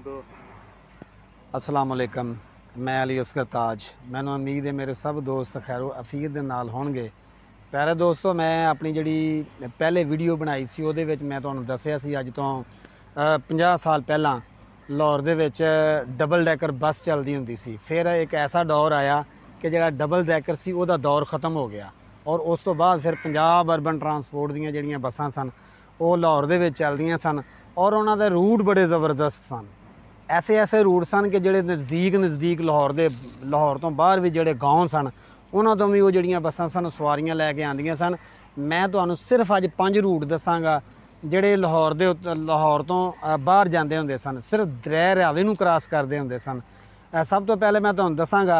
अस्सलाम वालेकुम। मैं अली असगर ताज। मैनू उम्मीद है मेरे सब दोस्त खैरो अफीयत दे नाल होणगे। प्यारे दोस्तों, मैं अपनी जिहड़ी पहले वीडियो बनाई सी उहदे विच मैं तुहानूं दस्सिया सी अज तो 50 साल पहलां लाहौर दे विच डबल डैकर बस चलदी हुंदी सी। फिर एक ऐसा दौर आया कि जिहड़ा डबल डैकर सी उहदा दौर ख़त्म हो गया और उस तो बाद फिर पंजाब अर्बन ट्रांसपोर्ट दीयां जिहड़ियां बसां सन वो लाहौर दे विच चलदियां सन और उन्हां दे रूट बड़े ज़बरदस्त सन। ऐसे ऐसे रूट सन कि ਜਿਹੜੇ नज़दीक लाहौर तो बाहर भी ਜਿਹੜੇ गाँव सन उन्होंने तो भी वो ਜਿਹੜੀਆਂ बसां सन सवारियां लैके आंदियां सन। मैं ਤੁਹਾਨੂੰ सिर्फ अज 5 रूट दसांगा ਜਿਹੜੇ लाहौर तो बाहर जाते होंदे सन, सिर्फ दरिया रावी नूं क्रॉस करते होंदे सन। सब तो पहले मैं ਤੁਹਾਨੂੰ दसांगा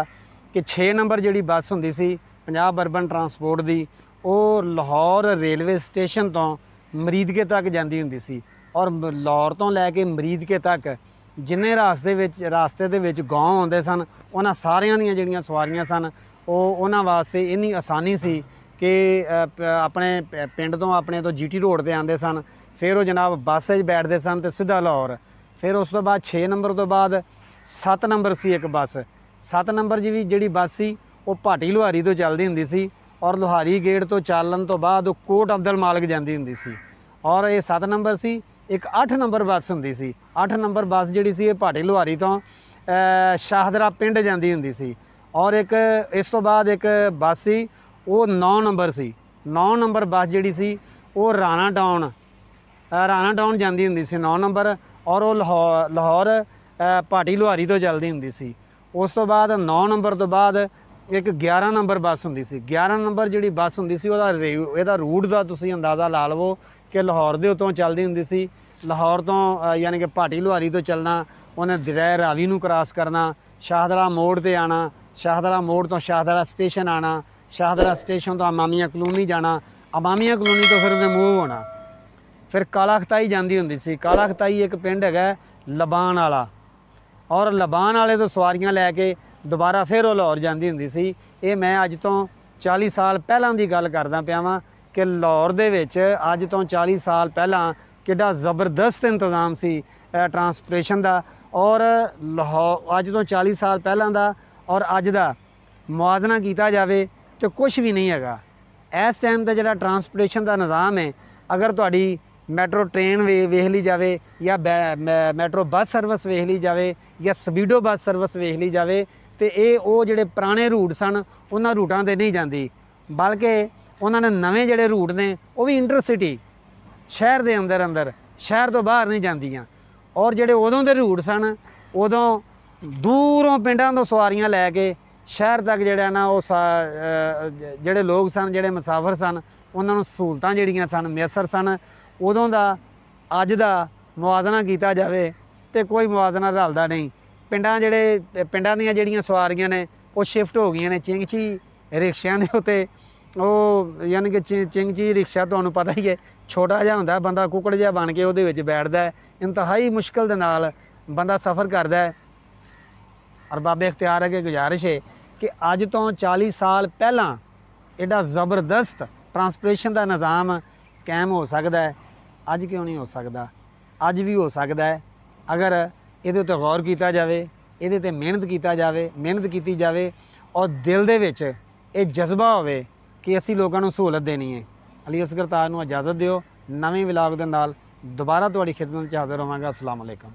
कि 6 नंबर ਜਿਹੜੀ ਬੱਸ ਹੁੰਦੀ ਸੀ पंजाब अर्बन ट्रांसपोर्ट ਦੀ ਉਹ लाहौर रेलवे स्टेशन तो मरीदके तक जाती हुंदी सी और लाहौर तो लैके मरीदके तक जिन्ने रास्ते दे विच गाँव आउंदे सन उन्हां सारियां दीयां जिहड़ियां सवारियां सन ਉਹ उन्हां वास्ते इन्नी आसानी सी कि अपने पिंड तो अपने तो GT रोड ते आंदे सन, फिर वो जनाब बस च बैठते सन तो सीधा लाहौर। फिर उस तो बाद 6 नंबर तो बाद 7 नंबर सी एक बस। 7 नंबर जी भी जिहड़ी बस सी वो भाटी लुहारी तो चलदी हुंदी सी और लुहारी गेट तो चलन तो बाद कोट अब्दुल मालिक जाती हुंदी सी। और ये 7 नंबर सी। एक 8 नंबर बस हुंदी सी। 8 नंबर बस जिहड़ी सी भाटी लुहारी तो शाहदरा पिंड जाती हुंदी सी। और एक इस तो बाद एक बस सी वो 9 नंबर सी। 9 नंबर बस जिहड़ी सी वो राणा टाउन जाती हुंदी सी 9 नंबर और वो लाहौर भाटी लुहारी तो चलदी हुंदी सी। उस तो बाद 9 नंबर तो बाद एक 11 नंबर बस हुंदी सी। 11 नंबर जिहड़ी बस हुंदी सी ਉਹਦਾ रूट का तुसीं अंदाज़ा ला लवो कि लाहौर दे उत्तों चलदी हुंदी सी। लाहौर तो यानी कि भाटी लुहारी तो चलना, उन्हें दरिया रावी नूं क्रॉस करना, शाहदरा मोड़ ते आना, शाहदरा मोड़ तो शाहदरा स्टेशन आना, शाहदरा स्टेशन तो अमामिया कलोनी जाना, अमामिया कलोनी तो फिर उन्हें मूव होना। फिर काला खताई जाती हुंदी सी। काला खताई एक पिंड है लबान वाला और लबान वाले तो सवारियां लैके दोबारा फिर वो लाहौर जाती हुंदी सी। ये मैं अज तो 40 साल पहलां दी गल करदा पिया वां कि लाहौर दे विच अज तो 40 साल पहलां किड्डा ज़बरदस्त इंतज़ाम सी ट्रांसपोर्टेशन का। और लाहौर अज तो 40 साल पहलां दा और अज दा मुआजना किया जाए तो कुछ भी नहीं हैगा। इस टाइम का जिहड़ा ट्रांसपोर्टेशन का निज़ाम है, अगर तुहाडी मैट्रो ट्रेन वेख ली जाए या मैट्रो बस सर्विस वेख ली जाए या स्पीडो बस सर्विस वेख ली जाए तो ये वो जिहड़े पुराने रूट सन उन्हां रूटां ते नहीं जाती, बल्कि उन्होंने नवे जिहड़े रूट ने वो भी इंटरसिटी शहर के अंदर शहर तो बाहर नहीं जांदियां। और जिहड़े उदों दे रूट सन उदों दूरों पिंडां तो सवारियां लैके शहर तक जिहड़ा ना वो जिहड़े लोग सन जिहड़े मुसाफिर सन उन्हां नूं सहूलतां जिहड़ियां सन मैसर सन। उदों दा अज दा मुआजना किया जाए तो कोई मुआजना रलदा नहीं। पिंडां दीयां जिहड़ियां सवारियां ने वो शिफ्ट हो गई ने चिंगची रिक्शियां दे उत्ते। वो यानी कि चिंगची रिक्शा तुहानूं पता ही है, छोटा जिहा हुंदा, बंदा कुकड़ जिहा बन के उहदे विच बैठदा है, इंतहाई मुश्किल दे नाल बंदा सफ़र करदा है। और बाबे इख्तियार अगे गुजारिश है कि अज तो 40 साल पहलां एडा ज़बरदस्त ट्रांसपोर्टेशन का निज़ाम कायम हो सकता है, अज क्यों नहीं हो सकता? अज भी हो सकता है अगर ये तो गौर किया जाए, ये मेहनत की जाए और दिल दे विच ये जज्बा होवे कि असी लोगों को सहूलत देनी है। अली असगर ताज नूं इजाज़त दिओ। नवें विलाग दे नाल दोबारा तुहाडी खिदमत च हाज़र होवांगा। अस्सलाम वालेकुम।